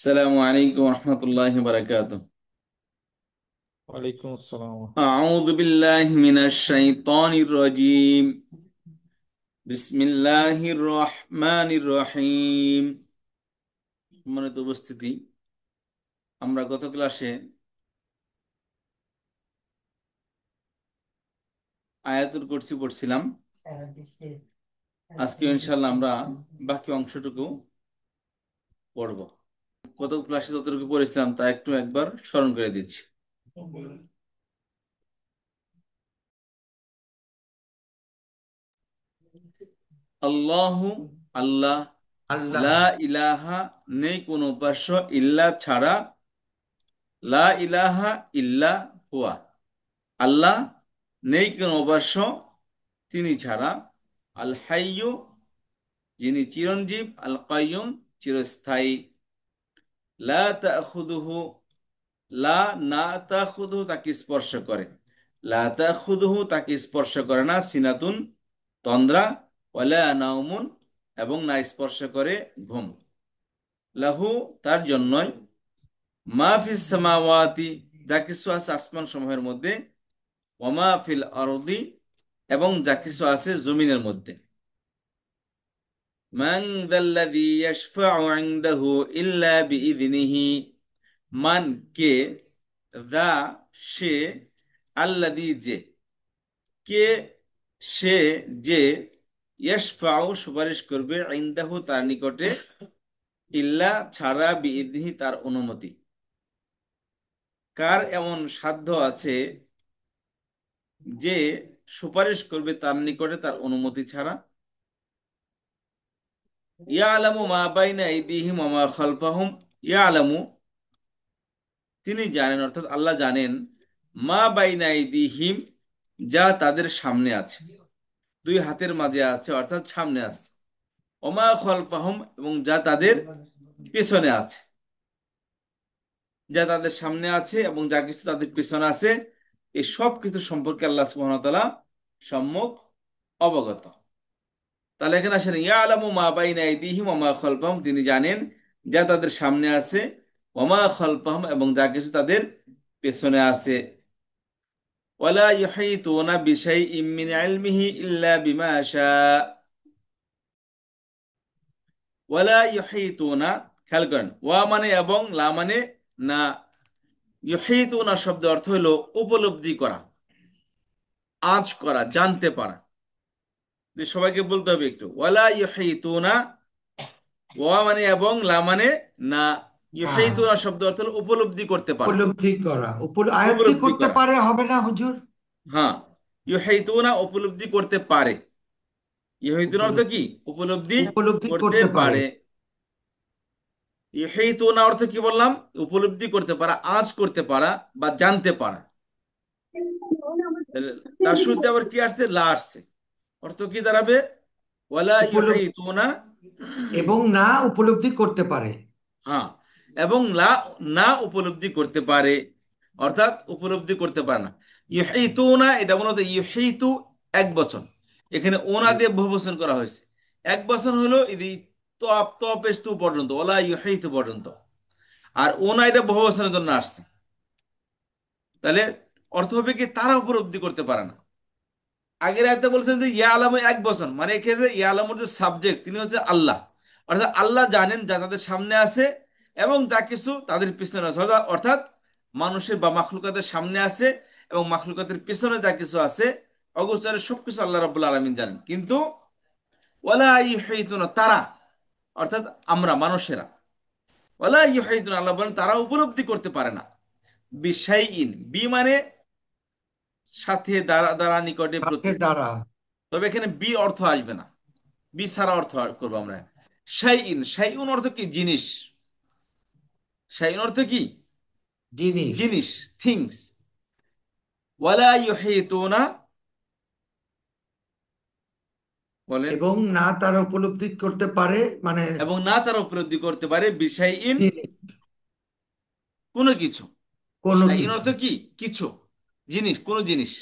السلام عليكم ورحمة الله وبركاته. ওয়ালাইকুম আসসালাম। أعوذ بالله من الشيطان الرجيم. بسم الله الرحمن الرحيم. সম্মানিত উপস্থিতি, আমরা গত ক্লাসে আয়াতুল কুরসি পড়ছিলাম। আজকে ইনশাআল্লাহ আমরা বাকি অংশটুকু পড়ব। গত ক্লাসে যতটুকু পড়েছিলাম তা একবার স্মরণ করে দিচ্ছি। আল্লাহু, আল্লাহ, আল্লাহ। লা ইলাহা, নেই কোনো উপাস্য, ইল্লা ছাড়া, লা ইলাহা ইল্লা হুয়া, আল্লাহ নেই কোনো উপাস্য তিনি ছাড়া, আল হাইয়্যু যিনি চিরঞ্জীব, আল কাইয়্যুম চিরস্থায়ী, লা তাখুযুহু, লা না তাখুযুহু তাকে স্পর্শ করে, লা তাখুযুহু তাকে স্পর্শ করে না, সিনাতুন তন্দ্রা, ওয়ালা নাওমুন এবং না স্পর্শ করে ঘুম, লাহু তার জন্যই, মা ফিস সামাওয়াতি যা কিছু আছে আসমান সমূহের মধ্যে, ওমা ফিল আরদি এবং যা কিছু আছে জমিনের মধ্যে, মান যাল্লাযী ইয়াশফাউ ইনদাহু ইল্লা বিইযনিহি, মান কে, দা সে, আল্লাযী যে, কে সে যে, ইয়াশফাউ সুপারিশ করবে, ইনদাহু তার নিকটে, ইল্লা ছাড়া, বিইযনিহি তার অনুমতি। কার এমন সাধ্য আছে যে সুপারিশ করবে তার নিকটে তার অনুমতি ছাড়া। ইয়ালামু মা বাইনা আইদিহিম ওয়া মা খালফাহুম, ইয়ালামু তিনি জানেন, অর্থাৎ আল্লাহ জানেন, মা বাইনা আইদিহিম যা তাদের সামনে আছে, দুই হাতের মাঝে আছে অর্থাৎ সামনে আছে, ওমা খালফাহুম এবং যা তাদের পেছনে আছে, যা তাদের সামনে আছে এবং যা কিছু তাদের পেছনে আছে, এই সব কিছু সম্পর্কে আল্লাহ সুবহানাহু ওয়া তাআলা সম্যক অবগত। তাহলে এখানে আসেন ইয়ালামু মা বাইনা আইদিহিম ওয়া মা খালফাহুম, তিনি জানেন যা তাদের সামনে আছে, ওয়া মা খালফাহুম এবং যা কিছু তাদের পেছনে আছে। ওয়ালা ইউহিতুনা বিশাইইম মিন ইলমিহি ইল্লা বিমা শা, ওয়ালা ইউহিতুনা, খেয়াল করেন, ওয়া মানে এবং, লা মানে না। ইউহিতুনা শব্দ অর্থ হলো উপলব্ধি করা, আঁচ করা, জানতে পারা। যে সবাইকে বলতে হবে একটু, ওয়ালা ইউহিতুনা, ওয়া মানে এবং, লা মানে না। হ্যাঁ, ইউহিতুনা শব্দ অর্থ হলো উপলব্ধি করতে পারা, উপলব্ধি করা, আয়ত্তি উপলব্ধি করতে করা। পারে, হবে না হুজুর? হ্যাঁ, ইউহিতুনা উপলব্ধি করতে পারে। ইউহিতুনা অর্থ কি? উপলব্ধি উপলব্ধি করতে করতে পারে। পারে। ইউহিতুনা অর্থ কি বললাম? উপলব্ধি করতে পারা, আঁচ করতে পারা বা জানতে পারা। তাহলে তার শুরুতে আবার কি আসছে? লা আসছে। অর্থ কি দাঁড়াবে? ওয়ালা উপলব্ধি ইউহিতুনা, এবং না উপলব্ধি করতে পারে। হ্যাঁ, এবং লা না উপলব্ধি করতে পারে, অর্থাৎ উপলব্ধি করতে পারে না। ইউহিতুনা এটা মূলত ইউহিতু এক বচন, এখানে ওনা দিয়ে বহুবচন করা হয়েছে। এক বচন হলো ইদি তপ তপেস্তু পর্যন্ত, ওলা ইউহিতু পর্যন্ত। আর ওনা এটা বহুবচনের জন্য আসছে। তাহলে অর্থ হবে কি, তারা উপলব্ধি করতে পারে না। আগের আয়াতে বলছেন যে ইয়া আলামু এক বচন, মানে এক্ষেত্রে ইয়া আলামুর যে সাবজেক্ট তিনি হচ্ছে আল্লাহ। অর্থাৎ আল্লাহ জানেন যা তাদের সামনে আছে এবং যা কিছু তাদের পিছনে আছে, অর্থাৎ মানুষের বা মাখলুকাতের সামনে আছে এবং মাখলুকাতের পিছনে যা কিছু আছে, অগোচরে সবকিছু আল্লাহ রাব্বুল আলামিন জানেন। কিন্তু ওয়ালা ইউহিতুনা তারা, অর্থাৎ আমরা মানুষেরা, ওয়ালা ইউহিতুনা আল্লাহ বলেন তারা উপলব্ধি করতে পারে না, বিশাইইন, বি মানে সাথে, দ্বারা দ্বারা, নিকটে, কাকে প্রতি। দ্বারা? তবে এখানে বি অর্থ আসবে না, বি ছাড়া অর্থ করবো আমরা। শাইইন, শাইউন অর্থ কি? জিনিস। শাইউন অর্থ কি? জিনিস। জিনিস, থিংস। ওয়ালা ইউহিতুনা, বলেন। এবং না তারা উপলব্ধি করতে পারে, মানে এবং না তারা উপলব্ধি করতে পারে, বিশাইইন জিনিস, কোনো কিছু। কোনো শাইইন কিছু। অর্থ কি? কিছু, জিনিস, কোনো জিনিস।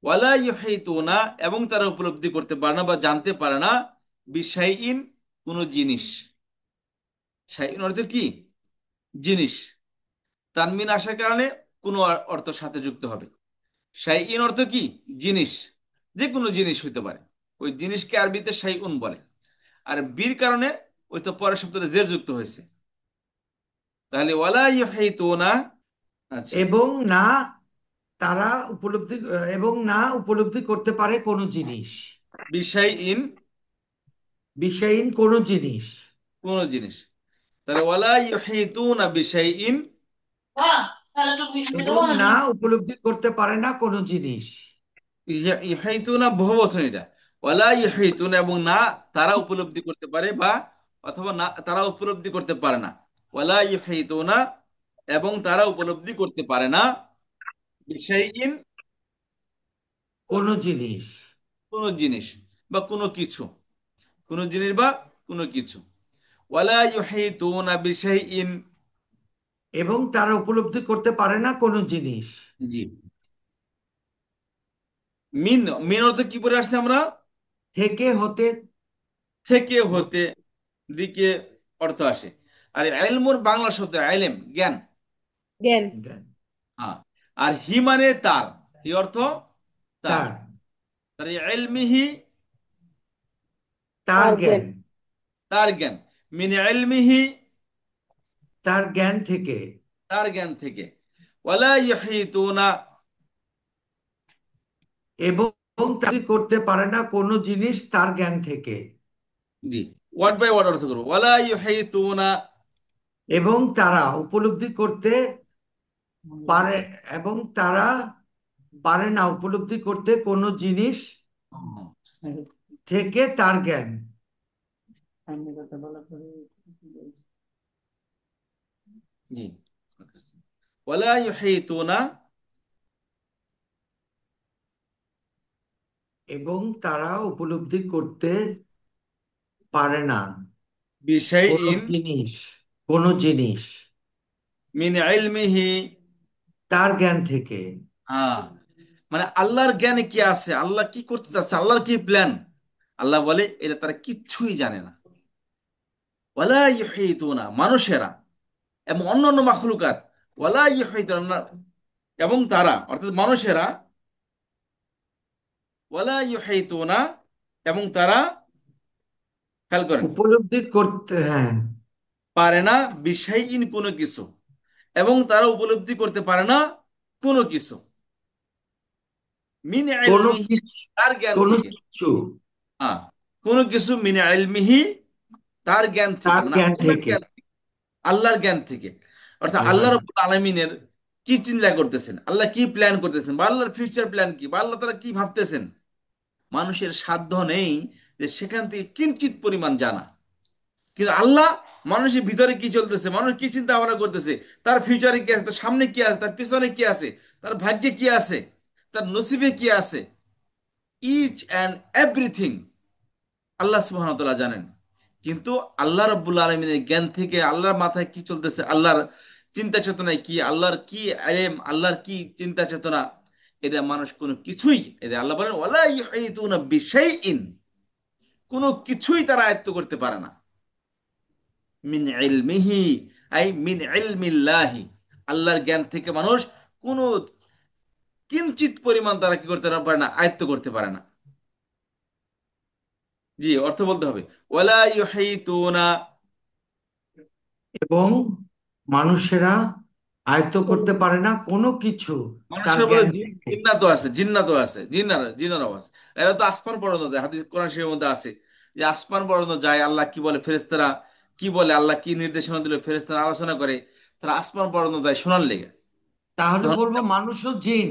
ওয়ালা ইউহিতুনা এবং তারা উপলব্ধি করতে পারে না বা জানতে পারে না, বিশাইইন কোনো জিনিস। শাইউন অর্থ কি? জিনিস। তানমিন আসার কারণে কোনো অর্থ সাথে যুক্ত হবে। শাইইন অর্থ কি? জিনিস। যে কোনো জিনিস হইতে পারে, ওই জিনিসকে আরবিতে শাইউন বলে। আর বীর কারণে ওই তো পরের শব্দটা জের যুক্ত হয়েছে। তাহলে ওয়ালা ইউহিতুনা। আচ্ছা। এবং না তারা উপলব্ধি এবং না উপলব্ধি করতে পারে কোনো জিনিস। বিশাইইন, বিষয়হীন কোনো জিনিস। কোন জিনিস। তাহলে ওয়ালা ইউহিতুনা বিশাইইন। এবং না উপলব্ধি করতে পারে না কোনো জিনিস। ইহাইতুনা বহু বচন এটা। ওয়ালা ইহাইতুনা, এবং না তারা উপলব্ধি করতে পারে, বা অথবা না তারা উপলব্ধি করতে পারে না। ওয়ালা ইহাইতুনা, এবং তারা উপলব্ধি করতে পারে না। বিশাইইন, কোনো জিনিস। কোনো জিনিস বা কোনো কিছু। কোনো জিনিস বা কোনো কিছু। ওয়ালা ইউহিতুনা বিশাইইন। এবং তারা উপলব্ধি করতে পারে না কোনো জিনিস। জি। মিন, মিন অর্থ কি পড়ে আসছে আমরা? থেকে হতে। থেকে হতে, দিকে অর্থ আসে। আর ইলমুর বাংলা শব্দ আইলেম, জ্ঞান। জ্ঞান। হ্যাঁ। আর হি মানে তার, হি অর্থ তার। তার তার ইলমিহি, তার তার জ্ঞান। জ্ঞান। তার জ্ঞান। মিন ইলমিহি, তার জ্ঞান থেকে। তার জ্ঞান থেকে। ওয়ালা ইউহিতুনা। এবং তারা করতে পারে না কোনো জিনিস তার জ্ঞান থেকে। জি, ওয়ার্ড বাই ওয়ার্ড অর্থ করবো। ওয়ালা ইউহিতুনা। এবং তারা উপলব্ধি করতে পারে এবং তারা পারে না উপলব্ধি করতে কোনো জিনিস থেকে তার জ্ঞান। জি। ওয়ালা ইউহিতুনা এবং তারা উপলব্ধি করতে পারে না কোনো বিশাইইন জিনিস। কোনো জিনিস মিন ইলমিহি। তার জ্ঞান থেকে। হ্যাঁ, মানে আল্লাহর জ্ঞানে কি আছে, আল্লাহ কি করতে চাচ্ছে, আল্লাহর কি প্ল্যান, আল্লাহ বলে এটা তারা কিচ্ছুই জানে না। ওয়ালা ইউহিতুনা, মানুষেরা এবং অন্যান্য মাখলুকাত। ওয়ালা ইউহিতুনা, এবং তারা অর্থাৎ মানুষেরা। ওয়ালা ইউহিতুনা, এবং তারা, খেয়াল করেন, উপলব্ধি করতে, হ্যাঁ, পারে না বিশাইইন, কোনো কিছু। এবং তারা উপলব্ধি করতে পারে না কোনো কিছু। মিন কোনো ইলমিহি, কিছু। তার জ্ঞান কোনো থেকে। কিছু হ্যাঁ, কোনো কিছু মিন ইলমিহি, তার জ্ঞান থেকে, তার মানে জ্ঞান আল্লাহর থেকে। জ্ঞান থেকে। আল্লাহর জ্ঞান থেকে, অর্থাৎ আল্লাহ আল্লাহর রাব্বুল আলামিনের কি চিন্তা করতেছেন, আল্লাহ কি প্ল্যান করতেছেন, বা আল্লাহর ফিউচার প্ল্যান কি, বা আল্লাহ তারা কি ভাবতেছেন, মানুষের সাধ্য নেই যে সেখান থেকে কিঞ্চিত পরিমাণ জানা। কিন্তু আল্লাহ, মানুষের ভিতরে কি চলতেছে, মানুষ কি চিন্তা ভাবনা করতেছে, তার ফিউচারে কি আছে, তার সামনে কি আছে, তার পিছনে কি আছে, তার ভাগ্যে কি আছে, তার নসিবে কি আছে, ইচ অ্যান্ড এভরিথিং আল্লাহ সুবহানাহু ওয়া তাআলা জানেন। কিন্তু আল্লাহ রাব্বুল আলামিনের জ্ঞান থেকে, আল্লাহর মাথায় কি চলতেছে, আল্লাহর চিন্তা চেতনায় কি, আল্লাহর কি ইলম, আল্লাহর কি চিন্তা চেতনা, এটা মানুষ কোনো কিছুই, এটা আল্লাহ বলেন ওয়ালা ইউহিতুনা বিশাইইন, কোনো কিছুই তারা আয়ত্ত করতে পারে না। মিন ইলমিহি, আই মিন ইলমিল্লাহি, আল্লাহর জ্ঞান থেকে মানুষ কোনো কিঞ্চিত পরিমাণ তারা কি করতে পারে না, আয়ত্ত করতে পারে না। জি, অর্থ বলতে হবে। ওয়ালা ইউহিতুনা। এবং মানুষেরা আয়ত্ত করতে পারে না কোনো কিছু তার মানুষের মধ্যে জ্ঞান থেকে। জিন্নাতও আছে, জিন্নাতও আছে, জিন্নারও আছে। এরা তো আসমান পর্যন্ত যায়, হাদিস কোরআন শরীফের মধ্যে আছে যে আসমান পর্যন্ত যায়, আল্লাহ কি বলে, ফেরেশতারা কি বলে, আল্লাহ কি নির্দেশনা দিল, ফেরেশতারা আলোচনা করে, তারা আসমান পর্যন্ত যায় শোনার লেগে। তাহলে তখন বলবো মানুষ ও জিন।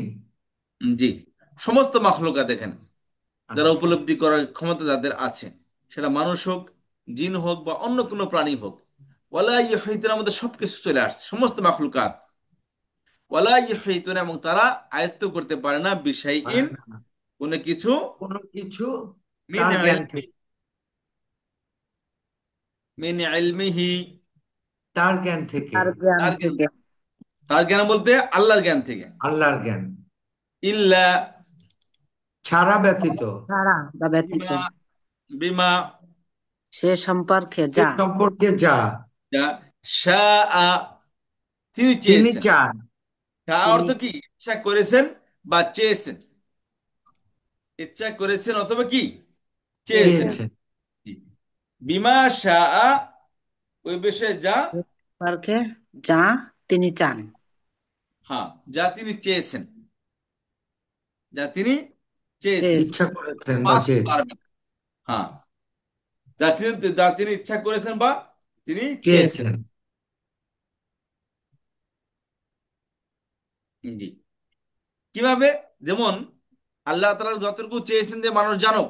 জি, সমস্ত মাখলুকাত দেখেন, যারা আচ্ছা। উপলব্ধি করার ক্ষমতা যাদের আছে, সেটা মানুষ হোক, জিন হোক, বা অন্য কোনো প্রাণী হোক, ওয়ালা ইউহিতুনার মধ্যে সবকিছু চলে আসছে, সমস্ত মাখলুকাত। ওয়ালা ইউহিতুনা, এবং তারা আয়ত্ত করতে পারে না পারে বিশাইইন, না কোনো কিছু, কোনো কিছু মিন তার জ্ঞান ইলমি, থেকে। মিন ইলমিহি, তার জ্ঞান থেকে। তার জ্ঞান তার জ্ঞান, থেকে। তার জ্ঞান বলতে আল্লাহর জ্ঞান থেকে। আল্লাহর জ্ঞান ইল্লা, ছাড়া ব্যতীত। ছাড়া বা ব্যতীত। বিমা, বিমা সে সম্পর্কে সে যা। সম্পর্কে যা। যা শাআ তিনি তিনি চেয়েছেন। চান, শাআ তিনি অর্থ কি? ইচ্ছা করেছেন বা চেয়েছেন। ইচ্ছা করেছেন অথবা কি চেয়েছেন। চেয়েছেন চেয়েছেন। বিমা শাআ ওই বিষয়ে যা, পার্কে যা তিনি চান হ্যাঁ, যা তিনি চেয়েছেন, যা তিনি চেয়েছেন। চেয়েছেন ইচ্ছা করেছেন বা পাস্ট চেয়েছেন। পারবেন, হ্যাঁ, যা তিনি ইচ্ছা করেছেন বা তিনি চেয়েছেন। চেয়েছেন। জি। কিভাবে? যেমন আল্লাহ তাআলা যতটুকু চেয়েছেন যে মানুষ জানুক,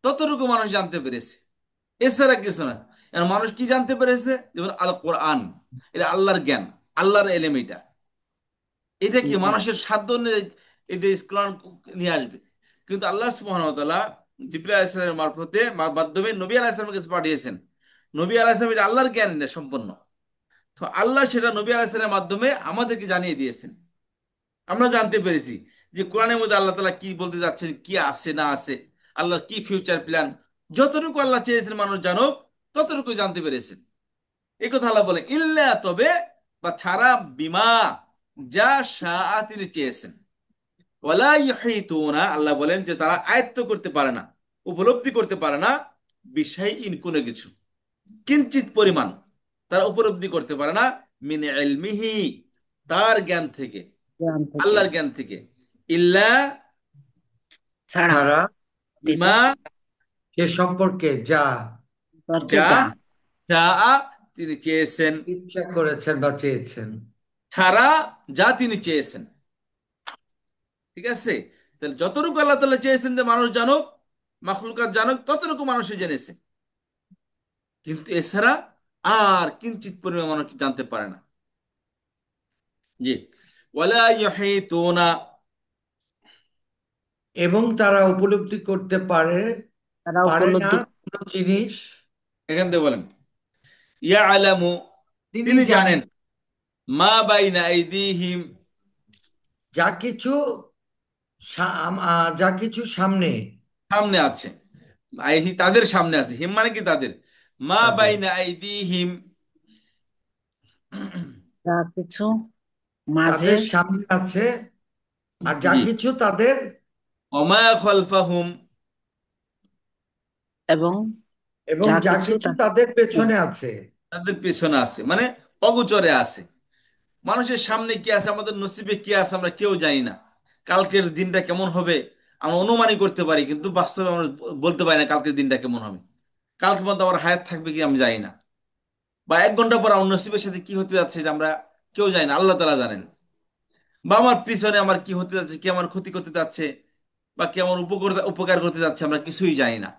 ততটুকু মানুষ জানতে পেরেছে, এছাড়া কিছু না। এখন মানুষ কি জানতে পেরেছে? যেমন আল কোরআন, এটা আল্লাহর জ্ঞান, আল্লাহর এলেম। এটা এটা কি জি মানুষের সাধ্য নেই এই যে কোরআন নিয়ে আসবে। কিন্তু আল্লাহ সুবহানাহু ওয়া তাআলা জিবরাইল আলাইহিস সালামের মাধ্যমে নবী আলাইহিস সালামের কাছে পাঠিয়েছেন। নবী আলাইহিস সালাম এটা আল্লাহর জ্ঞান সম্পন্ন। তো আল্লাহ সেটা নবী আলাইহিস সালামের মাধ্যমে আমাদেরকে জানিয়ে দিয়েছেন। আমরা জানতে পেরেছি যে কোরআনের মধ্যে আল্লাহ তাআলা কি বলতে যাচ্ছেন, কি আছে না আছে, আল্লাহর কি ফিউচার প্ল্যান। যতটুকু আল্লাহ চেয়েছেন মানুষ জানুক, ততটুকু জানতে পেরেছেন। এই কথা আল্লাহ বলেন, ইল্লা তবে বা ছাড়া, বিমা যা শাআ তিনি চেয়েছেন। ওয়ালা ইউহিতুনা আল্লাহ বলেন যে তারা আয়ত্ত করতে পারে না, উপলব্ধি করতে পারে না, বিশাইইন কোনো কিছু, কিঞ্চিত পরিমাণ তারা উপলব্ধি করতে পারে না, মিন ইলমিহি তার জ্ঞান থেকে, জ্ঞান থেকে আল্লাহর জ্ঞান থেকে, ইল্লা ছাড়া ছাড়া দিত বিমা সে সম্পর্কে যা পার্কে যা যা শাআ তিনি চেয়েছেন, ইচ্ছা করেছেন বা চেয়েছেন। ছাড়া যা তিনি চেয়েছেন। ঠিক আছে? তাহলে যতটুকু আল্লাহ তাআলা চেয়েছেন যে মানুষ জানুক, মাখলুকাত জানুক, ততটুকু মানুষে জেনেছে। কিন্তু এছাড়া আর কিঞ্চিত পরিমাণ মানুষ জানতে পারে না। জি। ওয়ালা ইউহিতুনা এবং তারা উপলব্ধি করতে পারে তারা পারে না উপলব্ধি কোনো জিনিস। এখান থেকে বলেন ইয়ালামু তিনি তিনি জানেন, জানেন মা বাইনা আইদিহিম যা কিছু যা কিছু সামনে সামনে আছে, আইহি তাদের সামনে আছে, হিম মানে কি তাদের, মা তাদের বাইনা আইদিহিম যা কিছু মাঝে তাদের সামনে আছে, আর যা জি, কিছু তাদের ওমা খলফাহুম এবং এবং যা যা কিছু কিছু তাদের পেছনে আছে। তাদের পেছনে আছে, মানে অগোচরে আছে। মানুষের সামনে কি আছে, আমাদের নসিবে কি আছে, আমরা কেউ জানি না। কালকের দিনটা কেমন হবে আমরা অনুমানই করতে পারি, কিন্তু বাস্তবে আমরা বলতে পারি না কালকের দিনটা কেমন হবে। কালকে মধ্যে আমার হায়াত থাকবে কি আমি জানি না, বা 1 ঘন্টা পর আমার নসিবের সাথে কি হতে যাচ্ছে এটা আমরা কেউ জানি না, আল্লাহ তাআলা জানেন। বা আমার পিছনে আমার কি হতে যাচ্ছে, কি আমার ক্ষতি করতে যাচ্ছে, বা কি আমার উপকার উপকার করতে যাচ্ছে, আমরা কিছুই জানি না।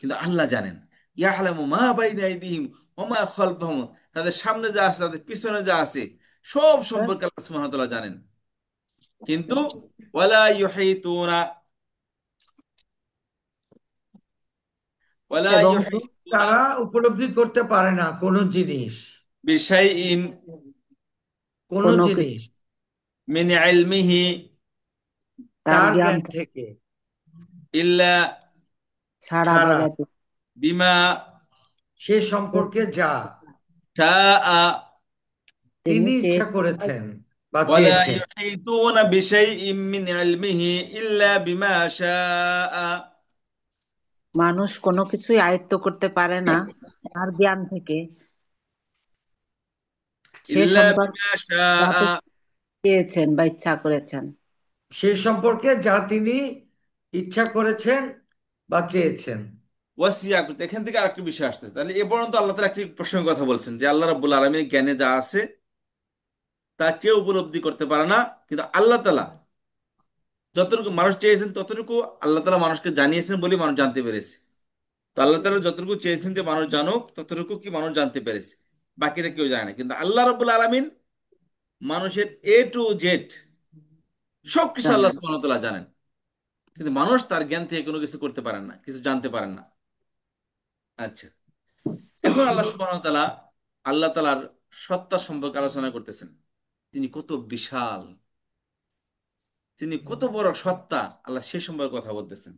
কিন্তু আল্লাহ জানেন। ইয়ালামু মা বাইনা আইদিহিম ওয়া মা খালফাহুম, তাদের সামনে যা আছে, তাদের পিছনে যা আছে, সব সম্পর্কে আল্লাহ সুবহানাহু ওয়া তাআলা জানেন। কিন্তু ওয়ালা ইউহিতুনা ওয়ালা এবং ইউহিতুনা তারা উপলব্ধি করতে পারে না কোনো জিনিস, বিশাইইন কোনো কোনো কিছু জিনিস মিন ইলমিহি তার তার জ্ঞান জ্ঞান থেকে থেকে ইল্লা ছাড়া বা ছাড়া ব্যতীত বিমা সে সম্পর্কে যা শাআ তিনি তিনি চেয়ে ইচ্ছা করেছেন বা ওয়ালা চেয়েছেন। ইউহিতুনা বিশাইইন মিন ইলমিহি ইল্লা বিমা শাআ মানুষ কোনো কিছুই আয়ত্ত করতে পারে না তার জ্ঞান থেকে সে ইল্লা সম্পর্কে বিমা যা শাআ কিছু চেয়েছেন বা ইচ্ছা করেছেন। সে সম্পর্কে যা তিনি ইচ্ছা করেছেন বা চেয়েছেন। ওয়াসিয়া করতে, এখান থেকে আরেকটা বিষয় আসতেছে। তাহলে এ পর্যন্ত আল্লাহ তাআলা একটি প্রসঙ্গের কথা বলছেন যে আল্লাহ রাব্বুল আলামিনের জ্ঞানে যা আছে তা কেউ উপলব্ধি করতে পারে না। কিন্তু আল্লাহ তাআলা যতটুকু মানুষ চেয়েছেন ততটুকু আল্লাহ তাআলা মানুষকে জানিয়েছেন বলে মানুষ জানতে পেরেছে। তো আল্লাহ তাআলা যতটুকু চেয়েছেন যে মানুষ জানুক, ততটুকু কি মানুষ জানতে পেরেছে, বাকিটা কেউ জানে না। কিন্তু আল্লাহ রাব্বুল আলামিন মানুষের A to Z সবকিছু আল্লাহ জানেন সুবহানাহু ওয়া তাআলা জানেন। কিন্তু মানুষ তার জ্ঞান থেকে কোনো কিছু করতে পারেন না, কিছু জানতে পারেন না। আচ্ছা, এখন আল্লাহ সুবহানাহু ওয়া তাআলা আল্লাহ তাআলার সত্তা সম্পর্কে আলোচনা করতেছেন। তিনি কত বিশাল, তিনি কত বড় সত্তা, আল্লাহ সে সম্পর্কে কথা বলতেছেন।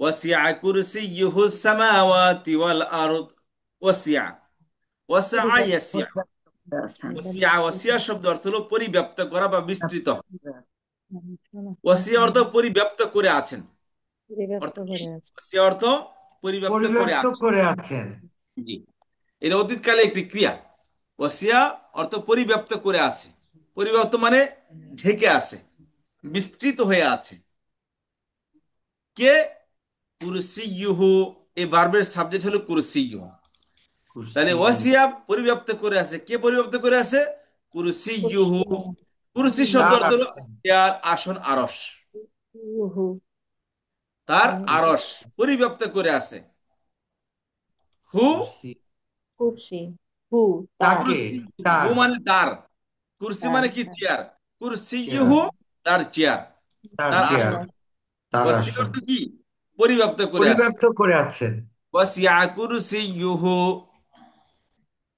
ওয়াসিআ কুরসিয়্যুহু সামাওয়াতি ওয়াল আরদ ওয়াসিয়া, ওয়াসা পরিব্যাপ্ত ইয়াসিয়া। করে আছেন। ওয়াসিয়া, ওয়াসিয়া শব্দ অর্থ হলো পরিব্যাপ্ত করা বা বিস্তৃত। ওয়াসিয়া অর্থ পরিব্যাপ্ত করে আছেন। পরিব্যাপ্ত অর্থ কি? করে আছেন। ওয়াসিয়া অর্থ পরিব্যাপ্ত করে পরিব্যাপ্ত আছে। করে আছেন। জি, এটা অতীতকালে একটি ক্রিয়া। ওয়াসিয়া অর্থ পরিব্যাপ্ত করে আছে। পরিব্যাপ্ত মানে ঢেকে আছে, বিস্তৃত হয়ে আছে। কে? কুরসিয়ুহু, এই ভার্বের সাবজেক্ট হলো কুরসিয়ুহু। তাহলে কুরসি। ওয়াসিয়া পরিব্যাপ্ত করে আছে। কে পরিব্যাপ্ত করে আছে? কুরসিয়ুহু। কুরসি শব্দ তার অর্থ হলো আসন। চেয়ার, আসন, আরশ। তার আরশ পরিব্যাপ্ত করে আছে। হু কুরসি কুরসি, হু, তার, তাকে, কুরসি, হু তার, মানে তার, কুরসি তার, মানে কি? হ্যাঁ, চেয়ার। কুরসি চেয়ার, ইহু, তার চেয়ার, তার তার চেয়ার, আসন। তার ওয়াসি আসন। অর্থ কি? পরিব্যাপ্ত করে আছে। পরিব্যাপ্ত করে আছেন। ওয়াসিয়া কুরসি ইহু,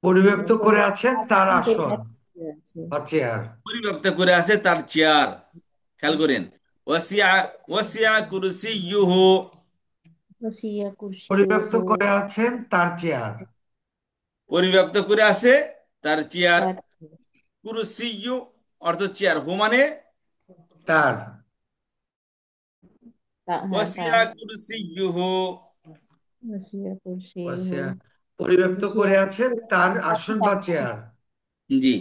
পরিব্যাপ্ত করে আছেন তার আসন আসন পরিব্যাপ্ত করে আছে। বা চেয়ার। পরিব্যাপ্ত করে আছে তার চেয়ার। খেয়াল করেন, ওয়াসিয়া, ওয়াসিয়া কুরসি ইহু, ওয়াসিয়া পরিব্যাপ্ত কুরসিয়ুহু, করে আছেন তার চেয়ার। পরিব্যাপ্ত করে আছে তার চেয়ার। তার, কুরসি ইহু অর্থ চেয়ার, হু মানে তার। হ্যাঁ, তার, ওয়াসিয়া কুরসি ইহু। ওয়াসিয়া কুরসিয়ুহু, বসিয়া পরিব্যাপ্ত ওয়াসিয়া করে আছেন তার আসন বা চেয়ার। জি।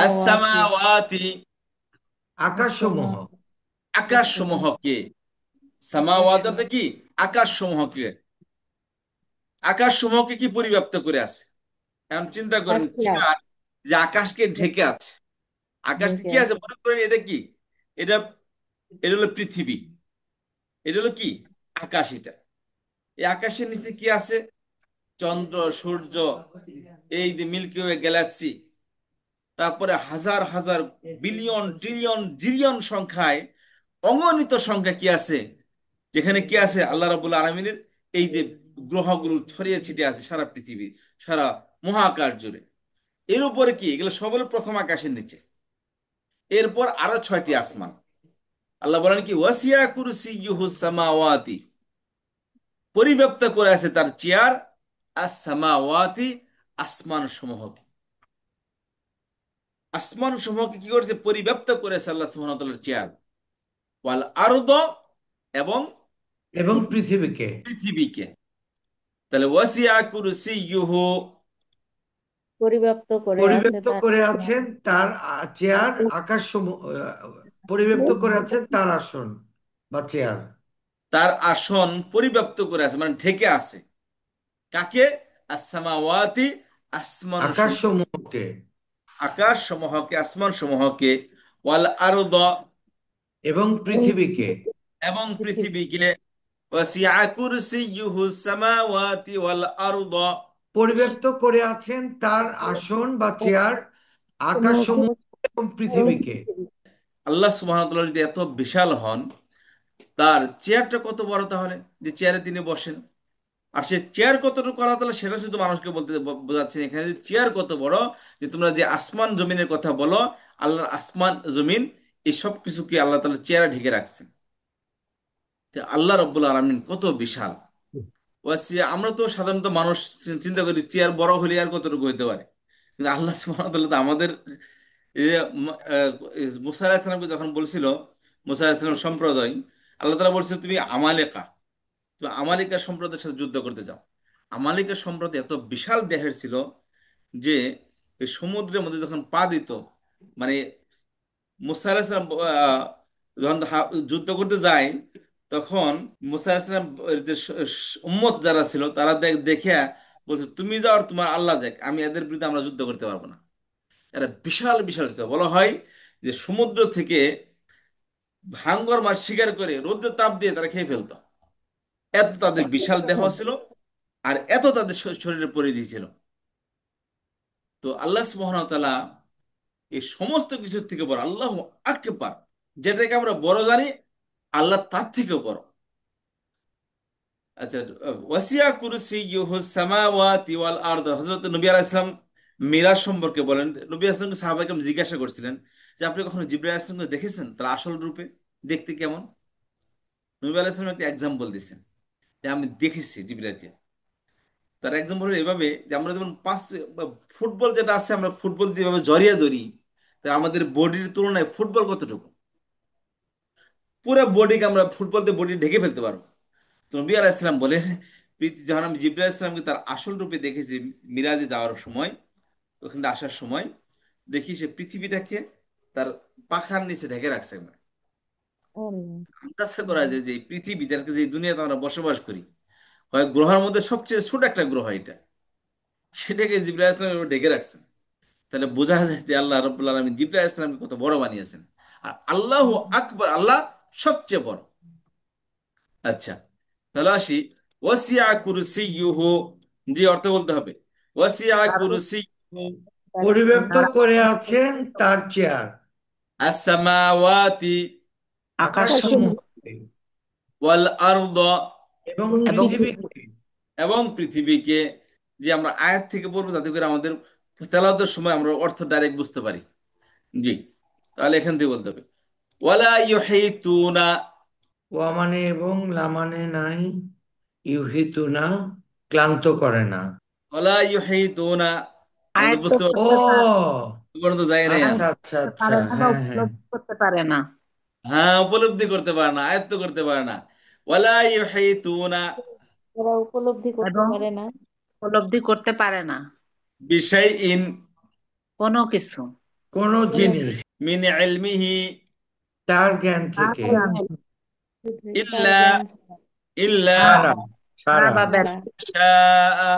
সামাওয়াতি, আসসামাওয়াতি, আকাশসমূহ। আকাশ সমূহকে। সামাওয়াত অর্থ কি? আকাশ সমূহকে। আকাশ সমূহকে কি পরিব্যাপ্ত করে আছে? এখন চিন্তা করেন, আচ্ছা, চেয়ার যে আকাশকে ঢেকে আছে। আকাশকে ঢেকে কি আছে আছে। মনে করেন, এটা কি? এটা, এটা হলো পৃথিবী। এটা হলো কি? আকাশ। এটা, এই আকাশের নিচে কি আছে? চন্দ্র, সূর্য, এই যে মিল্কি ওয়ে গ্যালাক্সি, তারপরে হাজার হাজার, বিলিয়ন, ট্রিলিয়ন, জিলিয়ন সংখ্যায় অগণিত সংখ্যা কি আছে, যেখানে কি আছে আল্লাহ রাব্বুল আলামিনের এই যে গ্রহগুলো ছড়িয়ে ছিটিয়ে আছে সারা পৃথিবী, সারা মহাকাশ জুড়ে। এর উপরে কি? এগুলো সব হলো প্রথম আকাশের নিচে। এরপর আরো 6টি আসমান। আল্লাহ বলেন কি? ওয়াসিয়া কুরসিয়ুহু সামাওয়াতি, পরিব্যাপ্ত করে আছে তার চেয়ার, আস সামাওয়াতি, আসমান সমূহকে। আসমান সমূহকে কি করেছে? পরিব্যাপ্ত করেছে আল্লাহ সুবহানাহু ওয়া তাআলার চেয়ার। ওয়াল আরদ, এবং এবং পৃথিবীকে পৃথিবীকে। তাহলে ওয়াসিয়া কুরসিয়ুহু, পরিব্যাপ্ত করে আছে পরিব্যাপ্ত তার, করে আছেন তার চেয়ার। আকাশসমূহ পরিব্যাপ্ত করে আছেন তার আসন বা চেয়ার। তার আসন পরিব্যাপ্ত করে আছে মানে ঢেকে আছে। কাকে? আসসামাওয়াতি, আসমান সমূহ, আকাশসমূহকে আকাশ সমূহকে, আসমান সমূহকে। ওয়াল আরদ, এবং পৃথিবীকে। এবং পৃথিবী, পৃথিবীকে। ওয়াসিয়া কুরসিয়ুহু সামাওয়াতি ওয়াল আরদ, পরিব্যাপ্ত করে আছেন তার আসন বা চেয়ার সমূহকে, আকাশসমূহ এবং এবং পৃথিবীকে। পৃথিবী। আল্লাহ সুবহানাহু ওয়া তাআলা যদি এত বিশাল হন, তার চেয়ারটা কত বড় তাহলে, যে চেয়ারে তিনি বসেন। আর সে চেয়ার কতটুকু আল্লাহ তাআলা সেটা শুধু মানুষকে বলতে বোঝাচ্ছেন এখানে, যে চেয়ার কত বড়, যে তোমরা যে আসমান জমিনের কথা বলো, আল্লাহর আসমান জমিন এই সব কিছুকে আল্লাহ তাআলা চেয়ারে ঢেকে রাখছেন। যে আল্লাহ রাব্বুল আলামিন কত বিশাল। ওয়াসিয়া, আমরা তো সাধারণত মানুষ চিন্তা করি চেয়ার বড় হলে আর কতটুকু হইতে পারে, কিন্তু আল্লাহ সুবহানাহু ওয়া তাআলা তো আমাদের এই যে মুসা আলাইহিস সালামকে যখন বলছিল, মুসা আলাইহিস সালাম সম্প্রদায়, আল্লাহ তাআলা বলছে তুমি আমালেকা, তুমি আমালিকা সম্প্রদায়ের সাথে যুদ্ধ করতে যাও। আমালিকা সম্প্রদায় এত বিশাল দেহের ছিল যে এই সমুদ্রের মধ্যে যখন পা দিত, মানে মুসা আলাইহিস সালাম যখন যুদ্ধ করতে যায়, তখন মুসা আলাইহিস সালাম যে উম্মত যারা ছিল তারা দেখে বলছে তুমি যাও আর তোমার আল্লাহ যাক, আমি এদের বিরুদ্ধে আমরা যুদ্ধ করতে পারবো না। এরা বিশাল বিশাল ছিল। বলা হয় যে সমুদ্র থেকে ভাঙ্গর মাছ শিকার করে রোদ্রে তাপ দিয়ে তারা খেয়ে ফেলতো। এত তাদের বিশাল দেহ ছিল, আর এত তাদের শরীরের পরিধি ছিল। তো আল্লাহ সুবহানাহু ওয়া তাআলা এই সমস্ত কিছুর থেকে বড়, আল্লাহ আকবার, যেটাকে আমরা বড় জানি, আল্লাহ তার থেকেও বড়। আচ্ছা, ওয়াসিয়া কুরসিয়ুহু সামাওয়াতি ওয়াল আরদ, হযরত নবী আলাইহিস সালাম মিরাজ সম্পর্কে বলেন। নবী আলাইহিস সালামকে সাহাবায়ে কেরাম জিজ্ঞাসা করছিলেন যে আপনি কখনো জিবরাইল আলাইহিস সালামকে দেখেছেন, তার আসল রূপে দেখতে কেমন? নবী আলাইহিস সালাম একটা এক্সাম্পল দিয়েছেন যে আমি দেখেছি জিবরাইলকে। তার এক্সাম্পল হলো এভাবে যে আমরা যেমন ফুটবল যেটা আছে, আমরা ফুটবল যেভাবে জড়িয়ে ধরি, তা আমাদের বডির তুলনায় ফুটবল কতটুকু, পুরো বডিকে আমরা ফুটবল দিয়ে বডি ঢেকে ফেলতে পারবো। তো নবী আলাইহিস সালাম বলেন, যখন আমি জিবরাইল আলাইহিস সালামকে তার আসল রূপে দেখেছি মিরাজে যাওয়ার সময়, ওখান থেকে আসার সময় দেখি সে পৃথিবীটাকে তার পাখার নিচে ঢেকে রাখছে। আল্লাহ। আন্দাজ করা যায় যে এই পৃথিবী, যার যে দুনিয়াতে আমরা বসবাস করি, হয় গ্রহের মধ্যে সবচেয়ে ছোট একটা গ্রহ এটা, সেটাকে জিবরাইল আলাইহিস সালাম ঢেকে রাখছেন। তাহলে বোঝা যায় যে আল্লাহ রাব্বুল আলামিন জিবরাইল আলাইহিস সালামকে কত বড় বানিয়েছেন। আর আল্লাহু আকবার, আল্লাহ সবচেয়ে বড়। আচ্ছা, তাহলে আসি, ওয়াসিয়া কুরসিয়ুহু, জি অর্থ বলতে হবে। ওয়াসিয়া তার কুরসিয়ুহু পরিব্যাপ্ত তার করে আছেন তার চেয়ার আস-সামাওয়াতি আকাশ আকাশসমূহকে ওয়াল আরদ, এবং এবং পৃথিবীকে। এবং পৃথিবীকে। যে আমরা আয়াত থেকে পড়বো যাতে করে আমাদের তেলাওয়াতের সময় আমরা অর্থ ডাইরেক্ট বুঝতে পারি। জি, তাহলে এখান থেকে বলতে হবে ওয়ালা ইউহিতুনা। ওয়া মানে এবং লা মানে নাই, ইউহিতুনা ক্লান্ত করে না। ওয়ালা ইউহিতুনা, আমাদের আয়ত্ত বুঝতে পারছি, করতে পারে, ও পর্যন্ত যায় নাই আচ্ছা আমি। আচ্ছা করতে আচ্ছা, পারে না বা হ্যাঁ হ্যাঁ। উপলব্ধি করতে পারে না। হ্যাঁ, উপলব্ধি করতে পারে না, আয়ত্ত করতে পারে না। ওয়ালা ইউহিতুনা ওরা উপলব্ধি করতে এবং পারে না উপলব্ধি করতে পারে না বিশাইইন কোনো কিছু কোনো কোনো জিনিস মিন ইলমিহি তার জ্ঞান তার থেকে জ্ঞান জ্ঞান, থেকে তার ইল্লা জ্ঞান ইল্লা ছাড়া ছাড়া, ছাড়া ছাড়া বা ছাড়া শাআ,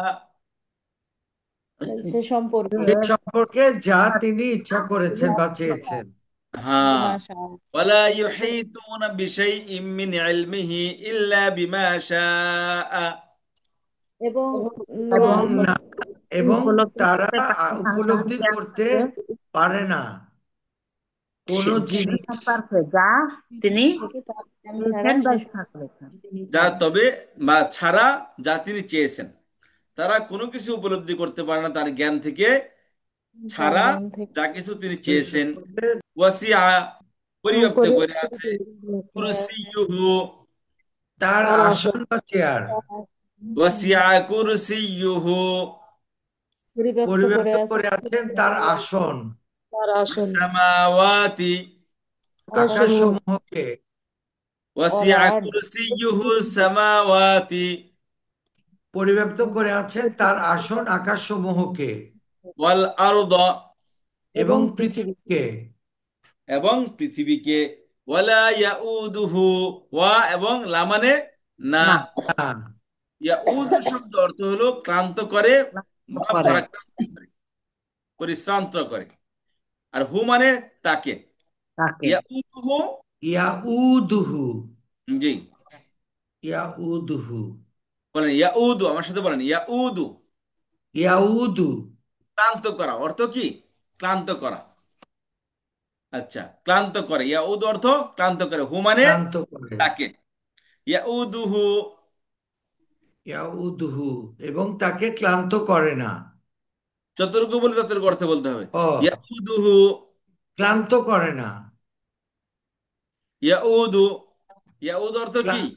সে সম্পর্কে সে সম্পর্কে যা তিনি ইচ্ছা করেছেন বা চেয়েছেন। হ্যাঁ, বিমা শা, ওয়ালা ইউহিতুনা বিশাইইন মিন ইলমিহি ইল্লা বিমা শাআ। এবং না এবং এবং না, এবং উপলব্ধি তারা করতে পারে না তার উপলব্ধি জ্ঞান করতে থেকে পারে না কোনো সে জিনিস সম্পর্কে যা তিনি থেকে তার জ্ঞান ছাড়া চেয়েছেন বা সে ইচ্ছা করেছেন। যা তবে বা ছাড়া যা তিনি চেয়েছেন, তারা কোনো কিছু উপলব্ধি করতে পারে না তার জ্ঞান থেকে তার ছাড়া জ্ঞান থেকে যা কিছু তিনি সে চেয়েছেন। সম্পর্কে ওয়াসিআ, পরিব্যাপ্ত করে করে আছে, কুরসিয়ুহু, তার তার আসন বা চেয়ার ওয়াসিআ কুরসিয়ুহু পরিব্যাপ্ত করে পরিব্যাপ্ত আছে করে আছেন তার আসন তার আসন সামাওয়াতি, আকাশসমূহ আকাশসমূহকে। ওয়াল ওয়াসিআ আরদ, কুরসিয়ুহু সামাওয়াতি পরিব্যাপ্ত করে আছেন তার আসন আকাশসমূহকে ওয়াল আরদ, এবং এবং পৃথিবী পৃথিবীকে। এবং পৃথিবীকে। ওয়ালা ইয়াউদুহু, ওয়া এবং লা মানে না। না না, ইয়াউদু শব্দ অর্থ হলো ক্লান্ত করে বা করে ভারাক্রান্ত করে, পরিশ্রান্ত করে। আর হু মানে তাকে। তাকে ইয়াউদুহু, ইয়াউদুহু, জি ইয়াউদুহু, বলেন ইয়াউদু, আমার সাথে বলেন ইয়াউদু। ইয়াউদু ক্লান্ত করা অর্থ কি? ক্লান্ত করা। আচ্ছা, ক্লান্ত করে, ইয়াউদু অর্থ ক্লান্ত করে, হু মানে ক্লান্ত করে। তাকে। ইয়াউদুহু, ইয়াউদুহু এবং তাকে ক্লান্ত করে না। যতটুকু বলে ততটুকু অর্থ বলতে হবে। ও, ইয়াউদুহু, ক্লান্ত করে না। ইয়াউদু, ইয়াউদু অর্থ কি? ক্লা-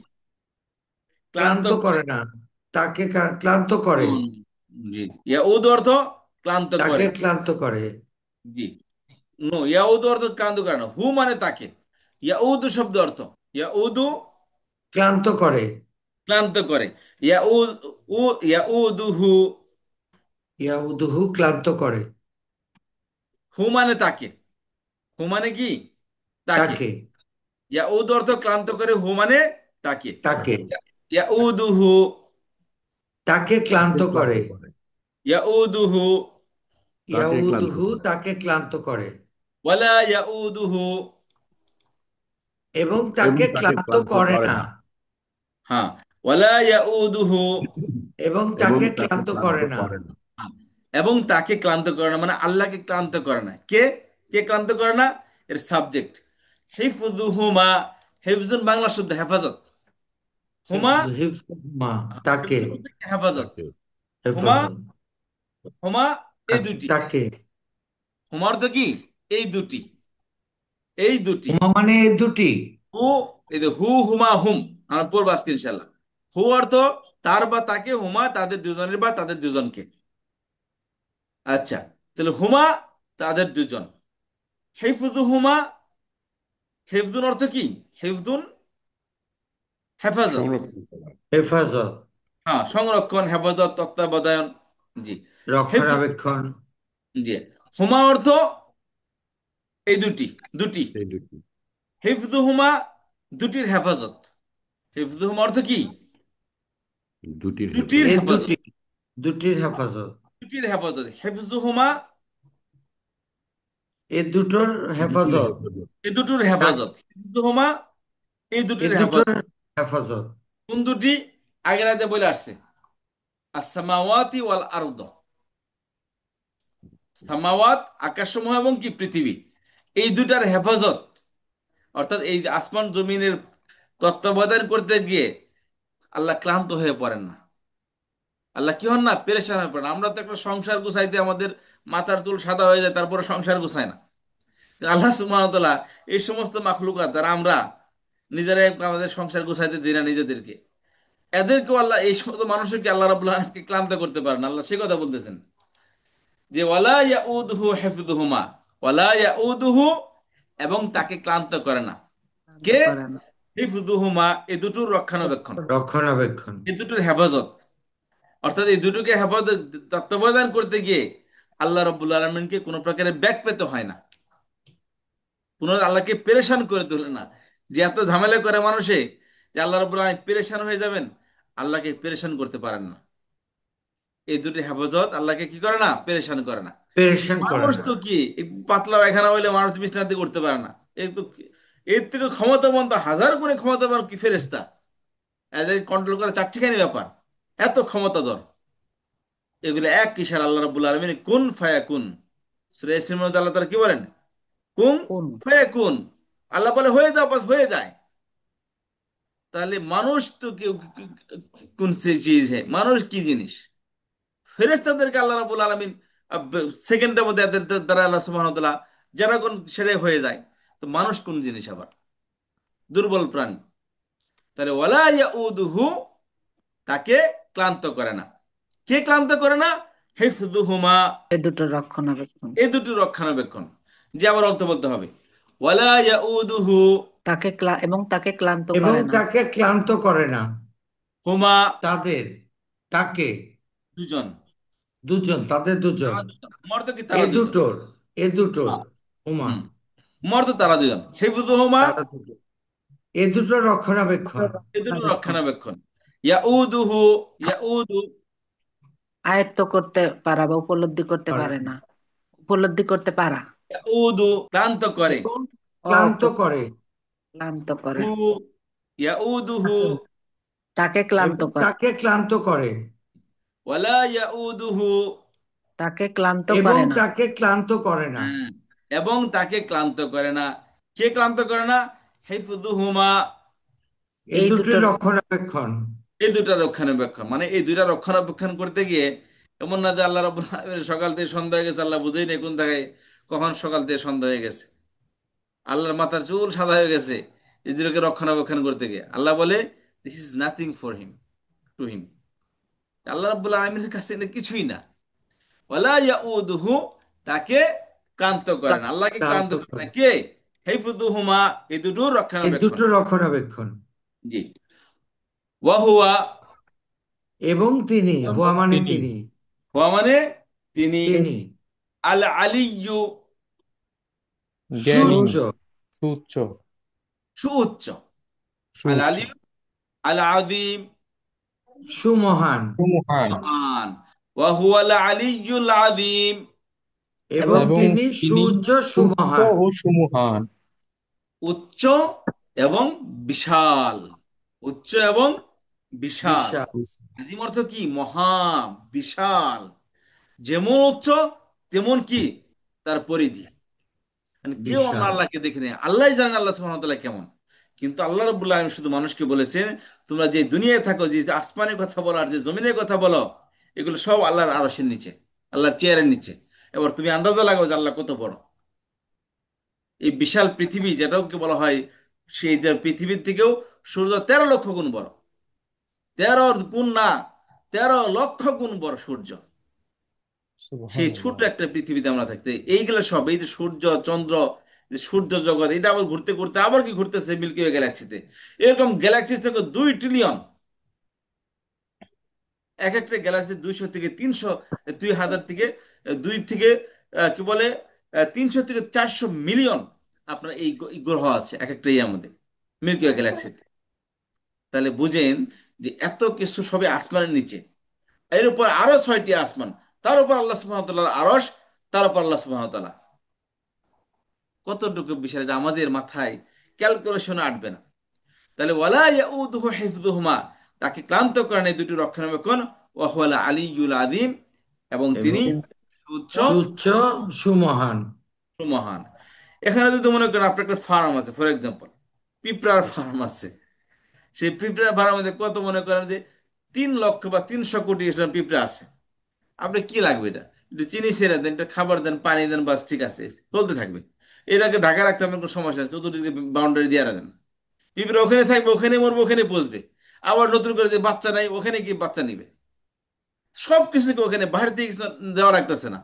ক্লান্ত ক্লান্ত করে। করে না, তাকে ক্লান্ত করে। হুম, জি, ইয়াউদু অর্থ ক্লান্ত তাকে করে। ক্লান্ত করে জি, নো, ইয়াউদু অর্থ ক্লান্ত করে না, হু মানে তাকে। ইয়াউদু শব্দ অর্থ, ইয়াউদু ক্লান্ত করে। ক্লান্ত করে। ইয়াউদ উ ইয়াউদুহু, ইয়াউদুহু ক্লান্ত করে হু মানে তাকে। হু মানে কি? তাকে। তাকে। ইয়াউদু অর্থ ক্লান্ত করে, হু মানে তাকে। তাকে ইয়াউদুহু, তাকে ক্লান্ত করে। ইয়াউদুহু ইয়াউদুহু তাকে ক্লান্ত করে ওয়ালা ইয়াউদুহু, এবং তাকে ক্লান্ত করে না। হ্যাঁ, ওয়ালা ইয়াউদুহু, এবং তাকে ক্লান্ত করে না। হ্যাঁ, এবং তাকে ক্লান্ত করে না মানে আল্লাহকে ক্লান্ত করে না। কে কে ক্লান্ত করে না? এর সাবজেক্ট হিফযুহুমা, হিফজুন বাংলা শব্দ হেফাজত, হুমা, হিফজুহুমা তাকে হিফজুন থেকে হেফাজত, হুমা, হেফাজত হুমা, এই দুটি। তাকে। হুমা অর্থ কি? এই দুটি, এই দুটি। হুমা মানে এই দুটি। হু, এই যে হু হুমা হুম, আমরা পড়বো আজকে ইনশাল্লাহ। হু অর্থ তার বা তাকে, হুমা তাদের দুজনের বা তাদের দুজনকে। আচ্ছা, তাহলে হুমা তাদের দুজন। হেফুজু হুমা, হেফজুন অর্থ কি? হেফজুন হেফাজত। সংরক্ষণ করা। হেফাজত, হ্যাঁ, সংরক্ষণ, হেফাজত, তত্ত্বাবধান। জি। হেফুজ, রক্ষণাবেক্ষণ। জি। হুমা অর্থ এই দুটি, দুটি। এই দুটি। হিফজু হুমা, দুটির হেফাজত। হিফজু হুমা অর্থ কি? দুটির দুটির হেফাজত। এ হেফাজত। দুটি, দুটির হেফাজত, দুটির হেফাজত, হিফজু হুমা, এ দুটোর দুটির হেফাজত। হেফাজত। এই দুটোর তা- হেফাজত। হিফজু হুমা, এই এ দুটির দুটোর হেফাজত। হেফাজত। কোন দুটি? আগের আয়াতে বলে আসছে, আসসামাওয়াতি ওয়াল আরদ। সামাওয়াত আকাশসমূহ এবং কি পৃথিবী, এই দুটার হেফাজত। অর্থাৎ এই যে আসমান জমিনের তত্ত্বাবধান করতে গিয়ে আল্লাহ ক্লান্ত হয়ে পড়েন না। আল্লাহ কি হন না? পেরেশান হয়ে পড়েন। আমরা তো একটা সংসার গুছাইতে আমাদের মাথার চুল সাদা হয়ে যায়, তারপরে সংসার গুছায় না। কিন্তু আল্লাহ সুবহানাহু ওয়া তাআলা এই সমস্ত মাখলুকাত যারা আমরা নিজেরাই আমাদের সংসার গুছাইতে দিই না নিজেদেরকে, এদেরকেও আল্লাহ, এই সমস্ত মানুষকে আল্লাহ রাব্বুল আলামিন ক্লান্ত করতে পারেন। আল্লাহ সে কথা বলতেছেন যে ওয়ালা ইয়াউদুহু হিফযুহুমা, ওয়ালা ইয়াউদুহু, এবং তাকে ক্লান্ত করে না। শান্ত কে? করে না। হিফযুহুমা, এই দুটোর রক্ষণাবেক্ষণ, রক্ষণাবেক্ষণ। এই দুটোর হেফাজত। অর্থাৎ এই দুটোকে হেফাজত, তত্ত্বাবধান করতে গিয়ে আল্লাহ রাব্বুল আলামিনকে কোনো প্রকারের ব্যাক পেতে হয় না, কোনো আল্লাহকে পেরেশান করে তোলে না। যে এত ঝামেলা করে মানুষে, যে আল্লাহ রাব্বুল আলামিন পেরেশান হয়ে যাবেন, আল্লাহকে পেরেশান করতে পারেন না। এই দুটি হেফাজত আল্লাহকে কি করে না? পেরেশান করে না। পেরেশান করে মানুষ না। তো কি, একটু পাতলা পায়খানা হইলে মানুষ বিছানাতে করতে পারে না। এই তো, এর থেকে ক্ষমতাবান তো হাজার গুণে ক্ষমতাবান কি ফেরেশতা, এদের কন্ট্রোল করা চারটিখানি ব্যাপার, এত ক্ষমতাধর। এগুলো এক কিসার আল্লাহ রাব্বুল আলামিন কুন ফায়াকুন। সূরা ইয়াসিনের মধ্যে আল্লাহ তাআলা কি বলেন? কুন কোন? ফায়াকুন। আল্লাহ বলে হয়ে যাও, বাস হয়ে যায়। তাহলে মানুষ তো কোন চিজ হে, মানুষ কি জিনিস? ফেরেশতাদেরকে আল্লাহ রাব্বুল আলামিন সেকেন্ডের মধ্যে এদের দ্বারা আল্লাহ সুবহানাহু ওয়া তাআলা যারা কোন সেরে হয়ে যায়, তো মানুষ কোন জিনিস আবার? দুর্বল প্রাণী। তাহলে ওয়ালা ইয়াউদুহু, তাকে ক্লান্ত করে না। কে ক্লান্ত করে না? হিফযুহুমা, এ দুটো রক্ষণাবেক্ষণ। এই দুটো রক্ষণাবেক্ষণ। যে আবার অর্থ বলতে হবে, ওয়ালা ইয়াউদুহু এবং তাকে ক্লান্ত এবং করে না। তাকে ক্লান্ত করে না। হুমা, তাদের, তাকে, দুজন। দুজন, তাদের দুজন। তারা দুজন, হুমার তো কি এ তারা দুজন। দুটোর, এ দুটোর, হ্যাঁ, ওমা, হুম, হুমার তো তারা দুজন। হিফযুহুমা, তারা দুটো, এ দুটোর রক্ষণাবেক্ষণ। এই দুটো রক্ষণাবেক্ষণ। রক্ষণাবেক্ষণ। ইয়াউদুহু, ইয়াউদু, আয়ত্ত করতে পারা বা উপলব্ধি করতে করে পারে না। উপলব্ধি করতে পারা। ইয়াউদু ক্লান্ত করে। এবং ও ক্লান্ত করে। ক্লান্ত করে। হু, ইয়াউদুহু, তাকে ক্লান্ত এবং করে। তাকে ক্লান্ত করে। ওয়ালা ইয়াউদুহু, তাকে ক্লান্ত এবং করে না। তাকে ক্লান্ত করে না। হ্যাঁ, এবং তাকে ক্লান্ত করে না। কে ক্লান্ত করে না? হিফযুহুমা, এ এই দুটির দুটোর রক্ষণাবেক্ষণ। এই দুটা রক্ষণাবেক্ষণ। মানে এই দুইটা রক্ষণাবেক্ষণ করতে গিয়ে এমন না যে আল্লাহ রাব্বুল আলামিন সকাল থেকে সন্ধ্যা হয়ে গেছে, আল্লাহ বুঝেই নেই কোন জায়গায় কখন সকাল থেকে সন্ধ্যা হয়ে গেছে। আল্লাহর মাথার চুল সাদা হয়ে গেছে এই দুটোকে রক্ষণাবেক্ষণ করতে গিয়ে। আল্লাহ বলে this is nothing for him, to him. আল্লাহ রাব্বুল আলামিনের কাছে এটা কিছুই না। ওয়ালা ইয়াউদুহু, তাকে ক্লান্ত করে না, আল্লাহকে ক্লান্ত ক্লান্ত করে না। করে। কে? হিফযুহুমা, এই দুটোর এ রক্ষণাবেক্ষণ। দুটো রক্ষণাবেক্ষণ। জি। ওয়াহুয়া, এবং তিনি, এবং হুয়া মানে তিনি তিনি, হুয়া মানে তিনি, তিনি আল আলিয়্যু, জ্ঞানী, সুউচ্চ, সুউচ্চ, সুউচ্চ। আল সুউচ্চ, আলিয়্যু, আল আযীম, সুমহান। সুমহান। মহান। ওয়া হুয়াল আলিয়্যুল আযীম, এবং এবং এবং তিনি তিনি সুউচ্চ, উচ্চ সুমহান। ও সুমহান। উচ্চ এবং বিশাল। উচ্চ এবং বিশাল। বিশাল। আযীম অর্থ কি? মহা, বিশাল। যেমন উচ্চ তেমন কি তার পরিধি। মানে কেউ অন্য বিশাল। আল্লাহকে দেখে নেই, আল্লাহ জানেন আল্লাহ সুবহানাহু ওয়া তাআলা কেমন। কিন্তু আল্লাহ রাব্বুল আলামিন শুধু মানুষকে বলেছেন, তোমরা যে দুনিয়ায় থাকো, যে আসমানের কথা বলো আর যে জমিনের কথা বলো, এগুলো সব আল্লাহর আরশের নিচে, আল্লাহর চেয়ারের নিচে। এবার তুমি আন্দাজা লাগাও যে আল্লাহ কত বড়। এই বিশাল পৃথিবী যেটাকে বলা হয়, সেই যে পৃথিবীর থেকেও সূর্য 13 লক্ষ গুণ বড়। গুণ না, 13 লক্ষ গুণ বড় সূর্য। সেই ছোট্ট সুবহানাল্লাহ। একটা পৃথিবীতে আমরা থাকতে, এইগুলো সব, এই যে সূর্য চন্দ্র, যে সূর্য জগৎ, এটা আবার ঘুরতে ঘুরতে আবার কি ঘুরতেছে মিল্কি ওয়ে গ্যালাক্সিতে। এরকম গ্যালাক্সি থেকে 2 ট্রিলিয়ন, এক একটা গ্যালাক্সি 200 থেকে 300, 2000 থেকে 2 থেকে কি বলে 300 থেকে 400 মিলিয়ন আপনার এই গ্রহ আছে এক একটা ইয়ার মধ্যে, মিল্কি ওয়ে গ্যালাক্সিতে। তাহলে বুঝেন যে এত কিছু সবে আসমানের নিচে, এর উপর আরো 6টি আসমান, তার উপর আল্লাহ সুবহানাহু ওয়া তাআলার আরশ, তার উপর আল্লাহ সুবহানাহু ওয়া তাআলা। কতটুকু বিষয় এটা আমাদের মাথায় ক্যালকুলেশনে আটবে না। তাহলে ওয়ালা ইয়াউদুহু হিফযুহুমা, তাকে ক্লান্ত করে না এই দুটি রক্ষণাবেক্ষণ, ওয়া হুয়াল আলিয়্যুল আযীম, এবং এবং তিনি উচ্চ সুউচ্চ সুমহান। মহান। এখানে যদি মনে করেন আপনার একটা ফার্ম আছে, ফর এক্সাম্পল পিঁপড়ার ফার্ম আছে, সেই পিঁপড়ার ফার্মের মধ্যে কত মনে করেন যে 3 লক্ষ বা 300 কোটি এরকম পিঁপড়া আছে। আপনি কি লাগবে এটা, একটু চিনি ছেড়ে দেন, একটু খাবার দেন, পানি দেন, বাস ঠিক আছে, চলতে থাকবে। এটাকে ঢাকা রাখতে আপনার কোনো সমস্যা নেই, চতুর্দিকে বাউন্ডারি দিয়ে রাখেন, পিঁপড়ে ওখানে থাকবে, ওখানে মরবে, ওখানে পচবে। আবার নতুন করে যে বাচ্চা নাই, ওখানে কি বাচ্চা নিবে, সব কিছুকে ওখানে বাইরে থেকে কিছু দেওয়া রাখতেছে না।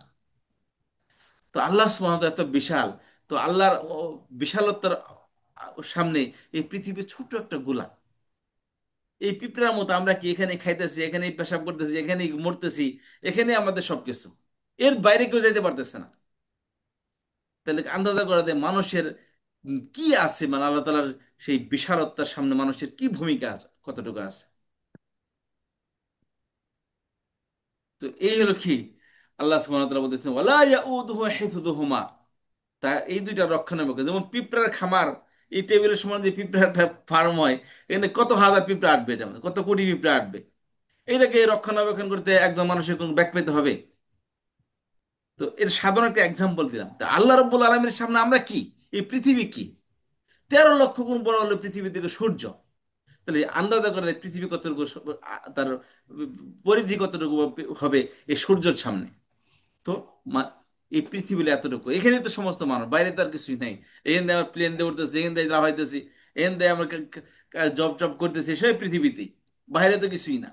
তো আল্লাহ সুবহানাহু ওয়া তাআলা এত বিশাল, তো আল্লাহর বিশালতার সামনে এই পৃথিবী ছোট একটা গোলা। এই পিঁপড়ার মতো আমরা কি এখানে খাইতেছি, এখানেই পেশাব করতেছি, এখানেই মরতেছি, এখানে আমাদের সবকিছু, এর বাইরে কেউ যাইতে পারতেছে না। তাহলে আন্দাজা করা যায় মানুষের কি আছে, মানে আল্লাহ তাআলার সেই বিশালতার সামনে মানুষের কি ভূমিকা কতটুকু আছে। তো এই হলো কি আল্লাহ সুবহানাহু ওয়া তাআলা বলতেছেন ওয়ালা ইয়াউদুহু হিফযুহুমা, তা এই দুইটা রক্ষণাবেক্ষণ, যেমন পিঁপড়ার খামার, এই টেবিলের সমান যে পিঁপড়াটা ফার্ম হয়, এখানে কত হাজার পিঁপড়া আটবে, এটা মানে কত কোটি পিঁপড়া আটবে, এইটাকে রক্ষণাবেক্ষণ করতে একজন মানুষের কোন ব্যাক পেতে হবে। তো এর সাধারণ একটা এক্সাম্পল দিলাম। তা আল্লাহ রাব্বুল আলামিনের সামনে আমরা কি, এই পৃথিবী কি, 13 লক্ষ গুণ বড় হলো পৃথিবী থেকে সূর্য। তাহলে আন্দাজা করে দেয় পৃথিবী কতটুকু তার পরিধি কতটুকু হবে এই সূর্যের সামনে। তো মা- এই পৃথিবীতে এতটুকু, এখানে তো সমস্ত মানুষ, বাইরে তো আর কিছুই নাই। এখান দিয়ে আমার প্লেন দিয়ে উঠতেছি, এখান দিয়ে লাফাইতেছি, এখান দিয়ে আমরা জব টব করতেছি, সব পৃথিবীতেই, বাইরে তো কিছুই না।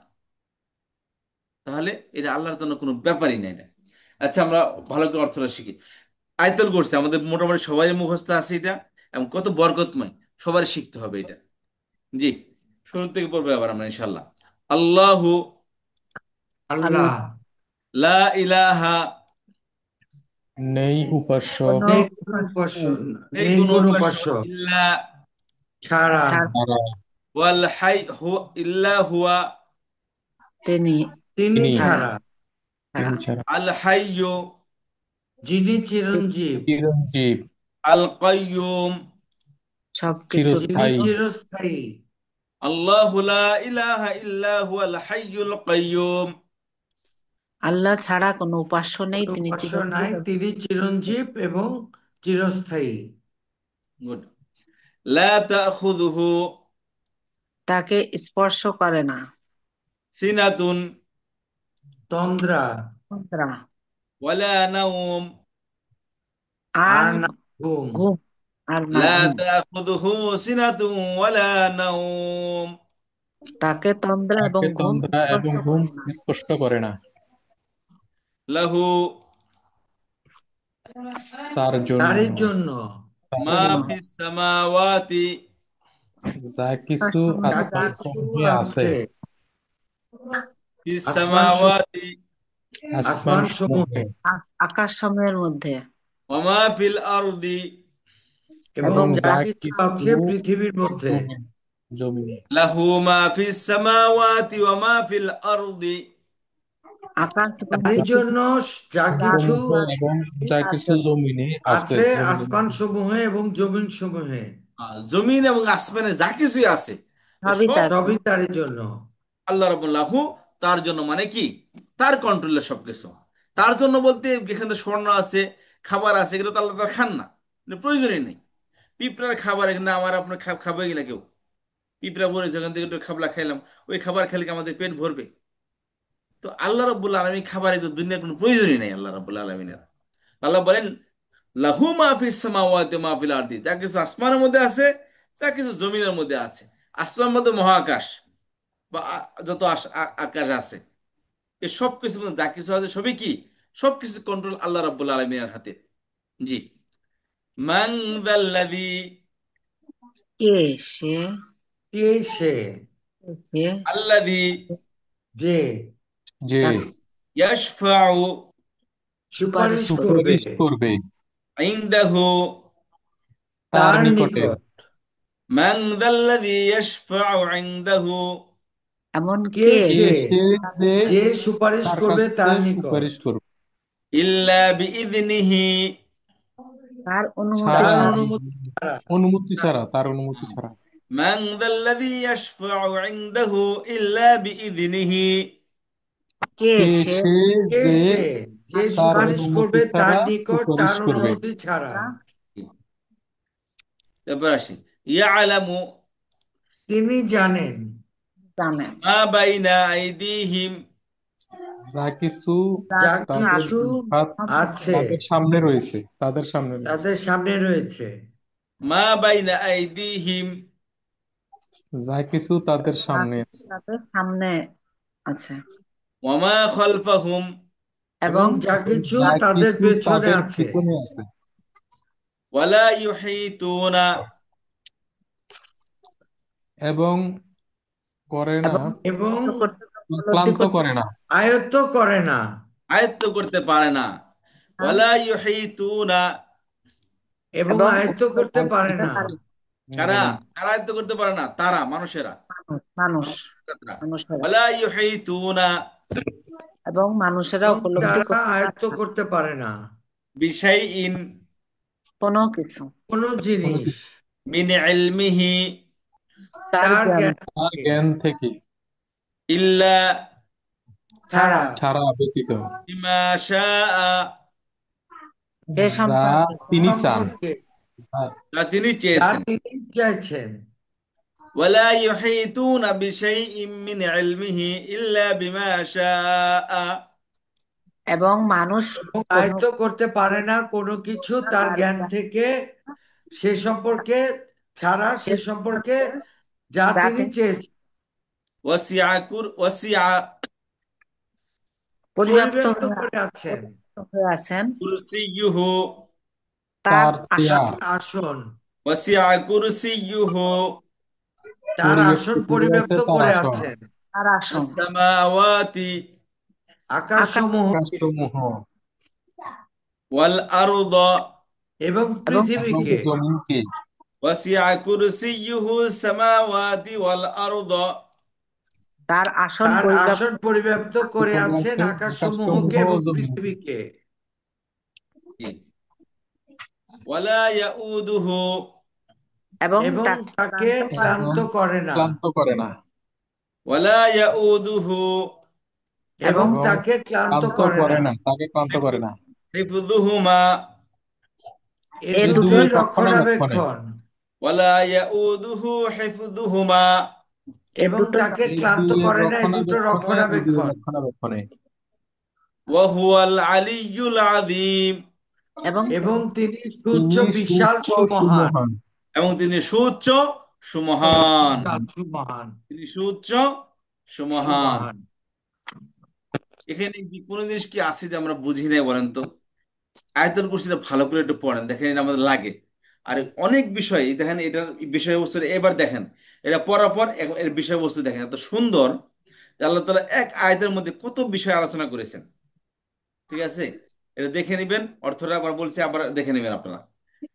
তাহলে এটা আল্লাহর জন্য কোনো ব্যাপারই নাই এটা। আচ্ছা, আমরা ভালো করে অর্থটা শিখি। আয়তল করছে আমাদের মোটামুটি সবারই মুখস্থ আছে এটা, এবং কত বরকতময়, সবারই শিখতে হবে এটা। জি, শুরু থেকে পড়বে আবার আমরা ইনশাল্লাহ। আল্লাহু আল্লাহ আল্লাহ, লা ইলাহা, নেই উপাস্য কোনো নেই কোনো উপাস্য উপাস্য, নেই নেই কোনো কোনো উপাস্য, উপাস্য ইল্লা, ছাড়া, ছাড়া তারা, ওয়াল হাই ইল্লা হুয়া, তিনি তিনি তিনি ছাড়া ছাড়া, তিনি ছাড়া ছাড়া, আল হাইয়ু, যিনি চিরঞ্জীব, চিরঞ্জীব, আল কাইয়ুম, সবকিছুর যিনি চিরস্থায়ী, চিরস্থায়ী। আল্লাহু লা ইলাহা ইল্লা হুয়াল হাইয়ুল কাইয়ুম। আল্লাহ ছাড়া কোনো উপাস্য নেই, কোনো তিনি উপাস্য নাই, চিরঞ্জীব এবং তিনি চিরঞ্জীব এবং চিরস্থায়ী। গুড। লা তাখুযুহু তাকে স্পর্শ করে না সিনাতুন তন্দ্রা, তন্দ্রা, ওয়ালা নাওম, আর আর না ঘুম, ঘুম, আর না লা ঘুম। তাখুযুহু সিনাতুন ওয়ালা নাওম। তাকে তন্দ্রা এবং তাকে ঘুম তন্দ্রা স্পর্শ এবং ঘুম করে না। স্পর্শ করে না। লাহু তার তারই জন্য, জন্য তার মা জন্য ফিস সামাওয়াতি যা কিছু আকাশসমূহে যা যা আসমান কিছু কিছু সমূহে আছে, আছে, ফিস আসমান সামাওয়াতি আসমান আসমান সমূহে সমূহে আকাশসমূহের মধ্যে, ওয়া মা ফিল আরদি এবং এবং এবং যা যা যা কিছু কিছু আছে পৃথিবীর মধ্যে। জমিন জমিনে, লাহু মা ফিস সামাওয়াতি ওয়া মা ফিল আরদি। আকাশ এবং তারই জন্য পৃথিবীতে যা যা কিছু কিছু সমুদ্র আছে এবং যা তার কিছু জন্য। জমিনে আছে, আছে, জমিনের আসমান মধ্যে। সমূহে এবং জমিন সমূহে, জমিন এবং আসমানে যা কিছুই আছে, এ সবই সব তার জন্য। সবই তারই জন্য। আল্লাহ রাব্বুল লাহু, তার জন্য, মানে কি তার কন্ট্রোলে সবকিছু। তার জন্য বলতে যেখানে স্বর্ণ আছে, খাবার আছে, এগুলো তো আল্লাহ তাআলা খান না, এটা প্রয়োজনই নেই। পিঁপড়ার খাবার এখানে আমার আপনার খাবে কিনা কেউ, পিঁপড়া ভরে যেখান থেকে একটু খাবলা খাইলাম, ওই খাবার খেলে কি আমাদের পেট ভরবে? তো আল্লাহ রাব্বুল আলামিন খাবার এগুলো দুনিয়ার কোনো প্রয়োজনই নেই আল্লাহ রাব্বুল আলামিনের। আল্লাহ বলেন লাহু মা ফিস সামাওয়াতি ওয়া মা ফিল আরদি, যা কিছু আসমানের মধ্যে আছে, তা কিছু জমিনের মধ্যে আছে। আসমানের মধ্যে মহাকাশ, বা যত আকাশ আছে, এই সব কিছু যা কিছু আছে সবই কি, সবকিছু কন্ট্রোল আল্লাহ রাব্বুল আলামিনের হাতে। জি। মান যাল্লাযী, কে সে? কে সে? সে আল্লাযী যে যে তার ইয়াশফাউ সুপারিশ সুপারিশ করবে সুপারিশ করবে ইনদাহু, তার তার নিকটে। নিকট। মান যাল্লাযী ইয়াশফাউ ইনদাহু এমন কে কে কে সে? সে যে যে সুপারিশ তার করবে কাছে তার নিকট, সুপারিশ করবে ইল্লা বিইذনিহি, তার অনুমতি ছাড়া, তার ছাড়া। অনুমতি ছাড়া। অনুমতি ছাড়া, তার অনুমতি ছাড়া। মান যাল্লাযী ইয়াশফাউ ইনদাহু ইল্লা বিইذনিহি, কে কে সে সে কে যে সে? যে তার তার সুপারিশ সুপারিশ অনুমতি করবে তার ছাড়া নিকট, সুপারিশ তার করবে। অনুমতি ছাড়া। ছাড়া। তারপর আসি, ইয়ালামু তিনি জানেন জানেন মা বাইনা আইদিহিম, যা কিছু যা যা কিছু তাদের কিছু আছে সম্মুখাত, আছে তাদের সামনে রয়েছে, তাদের সামনে রয়েছে। তাদের সামনে রয়েছে, মা বাইনা আইদিহিম যা কিছু তাদের যা সামনে কিছু আছে, তাদের সামনে আছে ওয়া মা খালফাহুম এবং এবং যা কিছু যা তাদের কিছু পেছনে তাদের আছে। পিছনে আছে। ওয়ালা ইউহিতুনা, এবং করে না, এবং এবং উপলব্ধি ক্লান্ত করতে করে না। আয়ত্ত করে না। আয়ত্ত করতে পারে না। না ওয়ালা ইউহিতুনা, এবং এবং আয়ত্ত করতে উপলব্ধি পারে করতে না। পারে কারা, উম, কারা আয়ত্ত করতে পারে না? তারা, মানুষেরা, মানুষ মানুষেরা। মানুষেরা ওয়ালা ইউহিতুনা এবং মানুষেরা এবং উপলব্ধি তারা করতে পারে আয়ত্ত না করতে পারে না বিশাইইন কোনো কিছু কোনো কোনো জিনিস কিছু মিন ইলমিহি তার তার জ্ঞান জ্ঞান তার থেকে জ্ঞান থেকে ইল্লা ছাড়া ছাড়া ছাড়া, ব্যতীত, বিমা শাআ, যে যা সম্পর্কে তিনি চান, সম্পর্কে যা তা তিনি যা চেয়েছেন। তিনি চাইছেন। ولا يحيطون بشيء من علمه إلا بما شاء এবং মানুষ এবং কোনো আয়ত্ত করতে পারে না কোনো কিছু তার তার জ্ঞান জ্ঞান থেকে, সে সম্পর্কে ছাড়া, সে সে সম্পর্কে যা যা তিনি তিনি চেয়েছেন। وسع পরিব্যাপ্ত পরিব্যাপ্ত করে আছেন হয়ে আছেন كرسيه তার তার আসন চেয়ার, আসন, وسع كرسيه তার পরিব্যাপ্ত আসন করে আছে পরিব্যাপ্ত তার করে আসন, আছেন তার আসন السماوات আকাশ আকাশসমূহ আকাশসমূহ والأرض এবং এবং এবং পৃথিবীকে। জমিনকে। وسع كرسيه السماوات والأرض তার আসন তার পরিব্যাপ্ত আসন পরিব্যাপ্ত করে করে আছেন আছে আকাশসমূহকে আকাশসমূহ ও এবং জমিনকে। পৃথিবীকে। ولا يؤوده এবং এবং তাকে তাকে ক্লান্ত এবং করে না। ক্লান্ত করে না, ولا يؤوده এবং এবং এবং তাকে ক্লান্ত ক্লান্ত করে করে না। না, তাকে ক্লান্ত করে না। حفظهما এ এ এ দুটোই দুই দুটোই রক্ষণাবেক্ষণে, রক্ষণাবেক্ষণ। ولا يؤوده حفظهما এ এবং দুটোই তাকে এই ক্লান্ত দুই করে না, এই দুটো রক্ষণাবেক্ষণে, এই দুই রক্ষণাবেক্ষণ। রক্ষণাবেক্ষণে। وهو العلي العظيم এবং এবং তিনি সুউচ্চ, তিনি বিশাল, সুউচ্চ সুমহান। সুমহান। এবং তিনি সুউচ্চ সুমহান। বিশাল, সুমহান, তিনি সুউচ্চ সুমহান। সুমহান। এখানে কোনো জিনিস কি আছে যে আমরা বুঝি নাই বলেন তো? আয়াতুল কুরসিটা ভালো করে একটু পড়েন, দেখেন এটা আমাদের লাগে। আর অনেক বিষয় দেখেন, এটার বিষয়বস্তু এবার দেখেন, এটা পড়ার পর এর বিষয়বস্তু দেখেন, এত সুন্দর যে আল্লাহ তাআলা এক আয়াতের মধ্যে কত বিষয় আলোচনা করেছেন। ঠিক আছে, এটা দেখে নেবেন, অর্থটা আবার বলছি, আবার দেখে নেবেন আপনারা।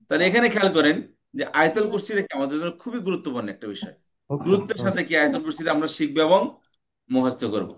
তাহলে এখানে খেয়াল করেন যে আয়াতুল কুরসিটা কি আমাদের জন্য খুবই গুরুত্বপূর্ণ একটা বিষয়। গুরুত্বের সাথে কি আয়াতুল কুরসিটা আমরা শিখবো এবং মুখস্থ করব।